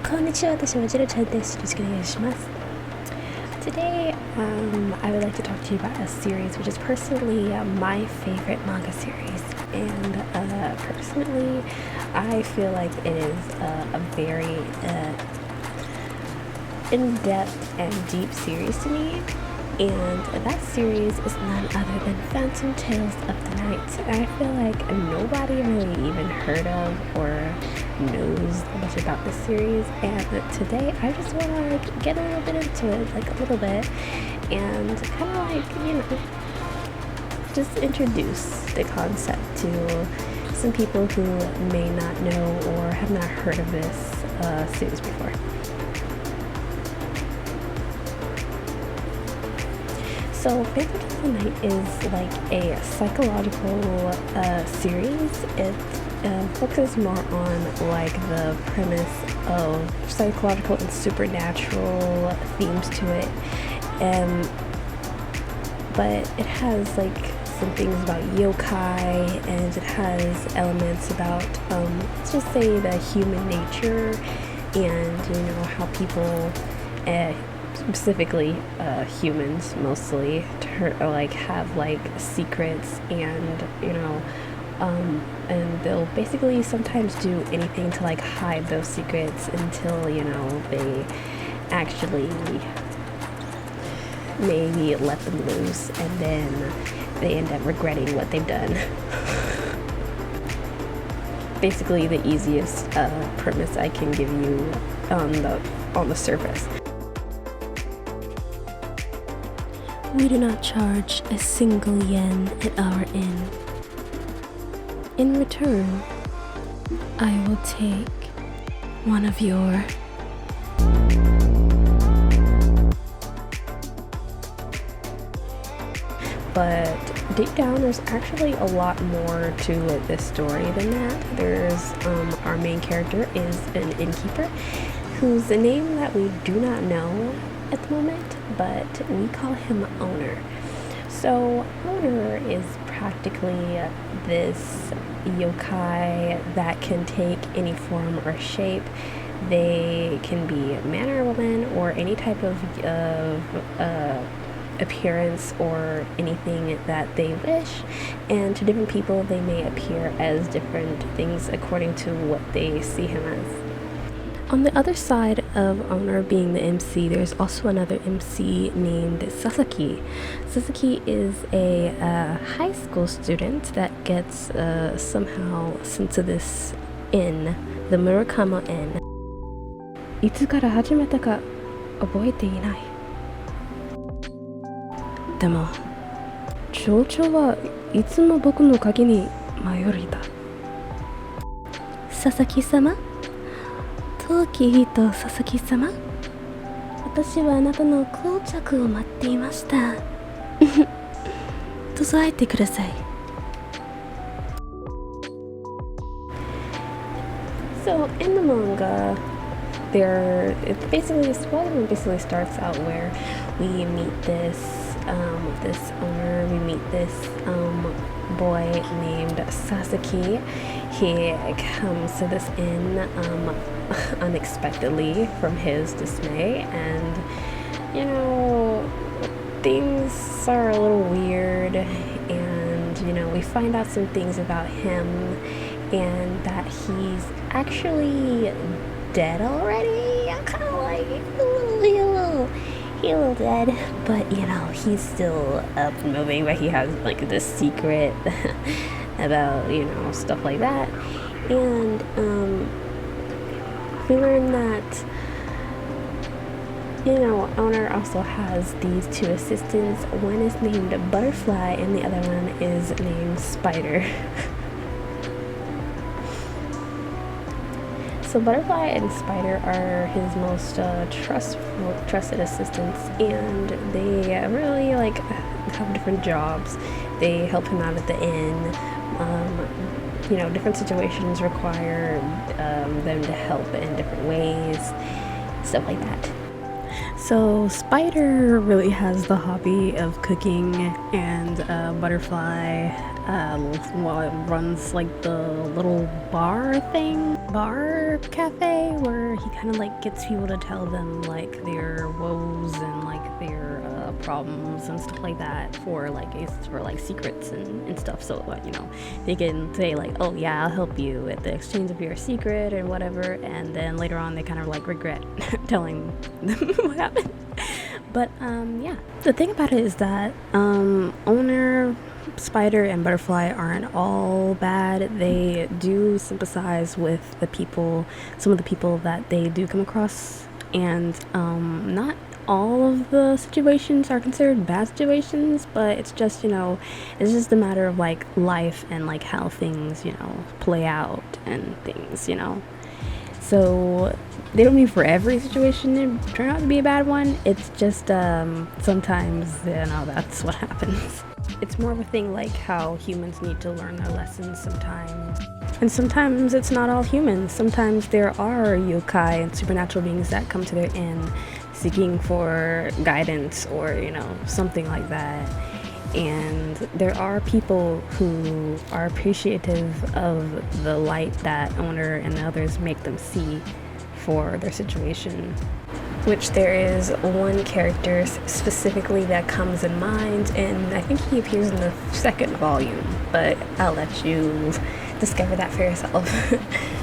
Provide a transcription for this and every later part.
こんにちは、私はジェロちゃんです。よろしくお願いします。Today, I would like to talk to you about a series which is personally my favorite manga series. And personally, I feel like it is a very in-depth and deep series to me. And that series is none other than Phantom Tales of the Night. And I feel like nobody really even heard of or knows much about this series, and today I just want to get a little bit into it, like a little bit, and kind of like, you know, just introduce the concept to some people who may not know or have not heard of this series before. So Phantom Tales of the Night is like a psychological series. It focuses more on like the premise of psychological and supernatural themes to it, but it has like some things about yokai, and it has elements about let's just say the human nature, and you know how people specifically humans mostly have like secrets, and you know and they'll basically sometimes do anything to like hide those secrets until, you know, they actually maybe let them loose, and then they end up regretting what they've done. Basically the easiest premise I can give you on the surface. We do not charge a single yen at our inn. In return, I will take one of your but deep down there's actually a lot more to this story than that. There's our main character is an innkeeper whose name that we do not know at the moment, but we call him Owner. So Owner is practically this yokai that can take any form or shape. They can be man or woman, or any type of appearance or anything that they wish, and to different people they may appear as different things according to what they see him as. On the other side of Owner being the MC, there's also another MC named Sasaki. Sasaki is a high school student that gets somehow sent to this inn, the Murakama Inn. いつから始めたか覚えていない。でも、町長はいつも僕の鍵に迷いた。佐々木様？トキと佐々木様、私はあなたの到着を待っていました。どうぞ入ってください。So in the manga, it basically starts out where we meet this owner, we meet this boy named Sasaki. He comes to this inn unexpectedly from his dismay, and you know, things are a little weird, and you know, we find out some things about him, and that he's actually dead already. I'm kind of like a little dead, but you know, he's still up and moving, but he has like this secret about, you know, stuff like that. And we learn that, you know, Owner also has these two assistants. One is named Butterfly and the other one is named Spider. So Butterfly and Spider are his most trusted assistants, and they really like have different jobs. They help him out at the inn. You know, different situations require them to help in different ways, stuff like that. So Spider really has the hobby of cooking, and Butterfly runs like the little bar cafe, where he kind of like gets people to tell them like their woes and like their problems and stuff like that for like secrets and stuff, so you know, they can say like, oh yeah, I'll help you at the exchange of your secret or whatever, and then later on they kind of like regret telling them what happened. But yeah, the thing about it is that Owner, Spider, and Butterfly aren't all bad. They do sympathize with the people, some of the people that they do come across, and not all of the situations are considered bad situations, but it's just, you know, it's just a matter of like life and like how things, you know, play out and things, you know. So they don't mean for every situation to turn out to be a bad one. It's just sometimes, you know, that's what happens. It's more of a thing like how humans need to learn their lessons sometimes. And sometimes it's not all humans. Sometimes there are yokai and supernatural beings that come to their inn seeking for guidance or, you know, something like that. And there are people who are appreciative of the light that Owner and the others make them see for their situation. Which there is one character specifically that comes in mind, and I think he appears in the second volume, but I'll let you discover that for yourself.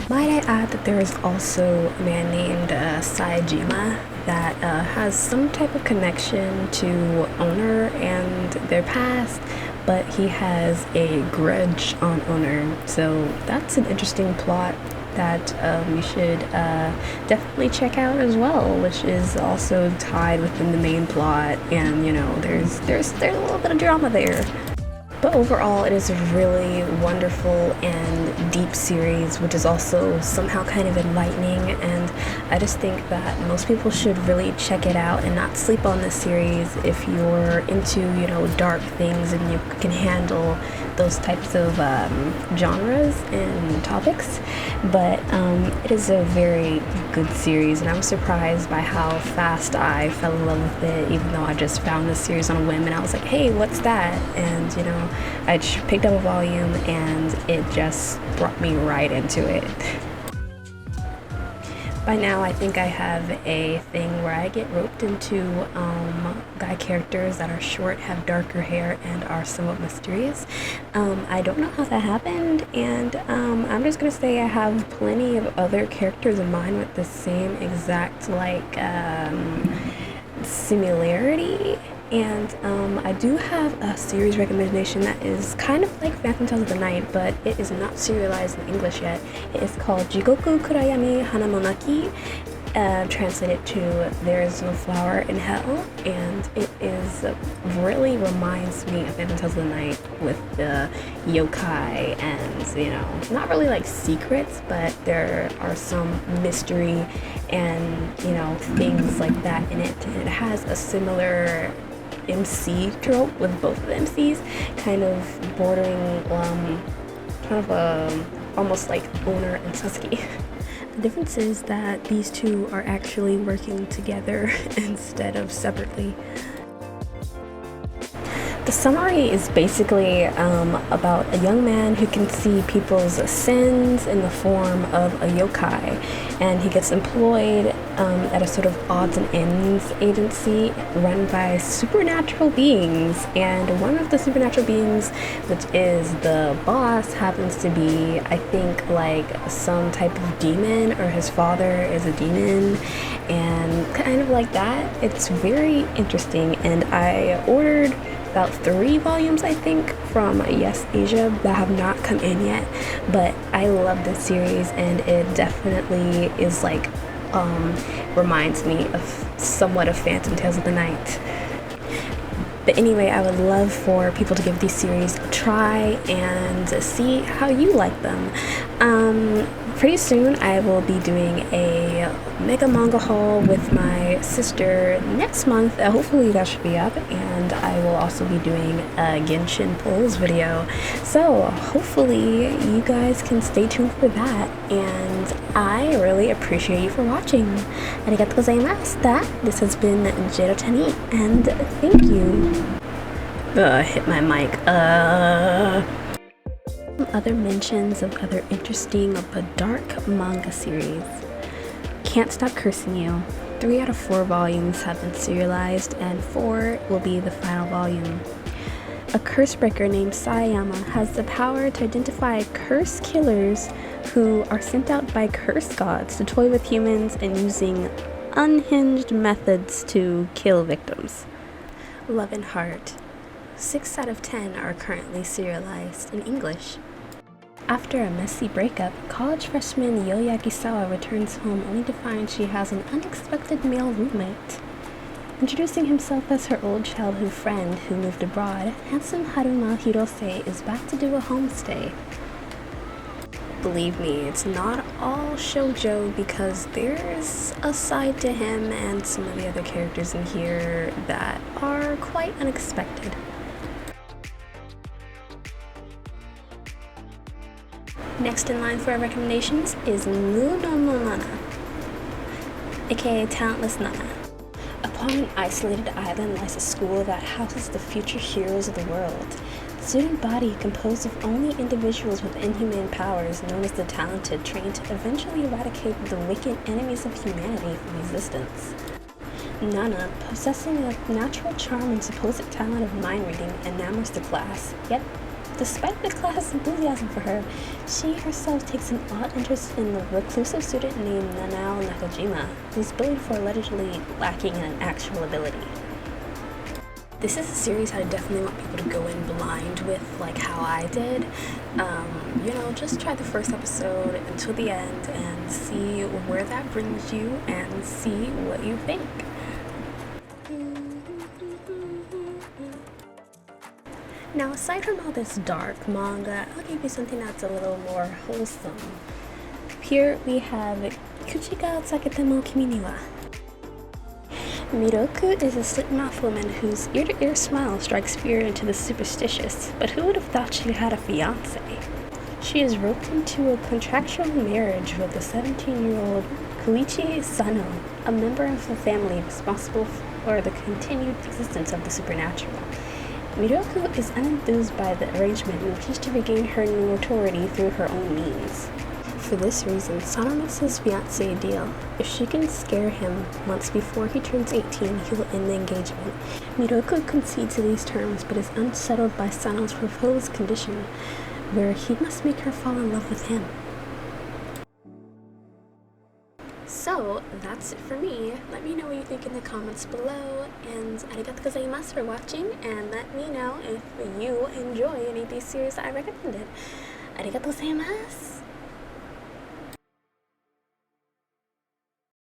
Might I add that there is also a man named Saejima that has some type of connection to Owner and their past, but he has a grudge on Owner, so that's an interesting plot that you should definitely check out as well, which is also tied within the main plot, and you know, there's a little bit of drama there. But overall, it is a really wonderful and deep series, which is also somehow kind of enlightening, and I just think that most people should really check it out and not sleep on this series if you're into, you know, dark things and you can handle those types of genres and topics. But it is a very good series, and I was surprised by how fast I fell in love with it, even though I just found this series on a whim and I was like, hey, what's that? And you know, I picked up a volume and it just brought me right into it. By now, I think I have a thing where I get roped into guy characters that are short, have darker hair, and are somewhat mysterious. I don't know how that happened, and I'm just gonna say I have plenty of other characters in mind with the same exact like similarity. And I do have a series recommendation that is kind of like Phantom Tales of the Night, but it is not serialized in English yet. It is called Jigoku, Kurayami, Hana, Naki, translated to There Is No Flower in Hell, and it is really reminds me of Phantom Tales of the Night with the yokai and, you know, not really like secrets, but there are some mystery and, you know, things like that in it. And it has a similar MC trope with both of the MCs, kind of bordering almost like Owner and Sasuke. The difference is that these two are actually working together instead of separately. The summary is basically about a young man who can see people's sins in the form of a yokai, and he gets employed at a sort of odds and ends agency run by supernatural beings, and one of the supernatural beings, which is the boss, happens to be, I think, like some type of demon, or his father is a demon, and kind of like that. It's very interesting, and I ordered about 3 volumes, I think, from Yes Asia that have not come in yet, but I love this series, and it definitely is like reminds me of somewhat of Phantom Tales of the Night. But anyway, I would love for people to give these series a try and see how you like them. Pretty soon I will be doing a mega manga haul with my sister next month. Hopefully that should be up, and I will also be doing a Genshin polls video. So hopefully you guys can stay tuned for that, and I really appreciate you for watching. Arigatou gozaimashita. This has been JeidoChannel.i, and thank you. Hit my mic. Other mentions of other interesting but dark manga series. Can't Stop Cursing You. 3 out of 4 volumes have been serialized, and 4 will be the final volume. A curse breaker named Sayama has the power to identify curse killers who are sent out by curse gods to toy with humans and using unhinged methods to kill victims. Love and Heart. 6 out of 10 are currently serialized in English. After a messy breakup, college freshman Yo Yagisawa returns home only to find she has an unexpected male roommate. Introducing himself as her old childhood friend who moved abroad, handsome Haruma Hirose is back to do a homestay. Believe me, it's not all shoujo because there's a side to him and some of the other characters in here that are quite unexpected. Next in line for our recommendations is Munou no Nana, aka Talentless Nana. Upon an isolated island lies a school that houses the future heroes of the world. The student body, composed of only individuals with inhumane powers known as the Talented, trained to eventually eradicate the wicked enemies of humanity from existence. Nana, possessing a natural charm and supposed talent of mind reading, enamors the class, yet despite the class' enthusiasm for her, she herself takes an odd interest in the reclusive student named Nanao Nakajima, who's bullied for allegedly lacking in an actual ability. This is a series I definitely want people to go in blind with, like how I did. Just try the first episode until the end and see where that brings you and see what you think. Now, aside from all this dark manga, I'll give you something that's a little more wholesome. Here we have Kuchi ga Saketemo Kimi ni wa. Miroku is a slit-mouthed woman whose ear-to-ear smile strikes fear into the superstitious, but who would have thought she had a fiancé? She is roped into a contractual marriage with the 17-year-old Kuchi Sano, a member of the family responsible for the continued existence of the supernatural. Miroku is unenthused by the arrangement and wishes to regain her notoriety through her own means. For this reason, Sano makes his fiancé a deal. If she can scare him months before he turns 18, he will end the engagement. Miroku concedes to these terms, but is unsettled by Sano's proposed condition, where he must make her fall in love with him. So, that's it for me. Let me know what you think in the comments below, and arigatou gozaimasu for watching, and let me know if you enjoy any of these series that I recommended. Arigatou gozaimasu!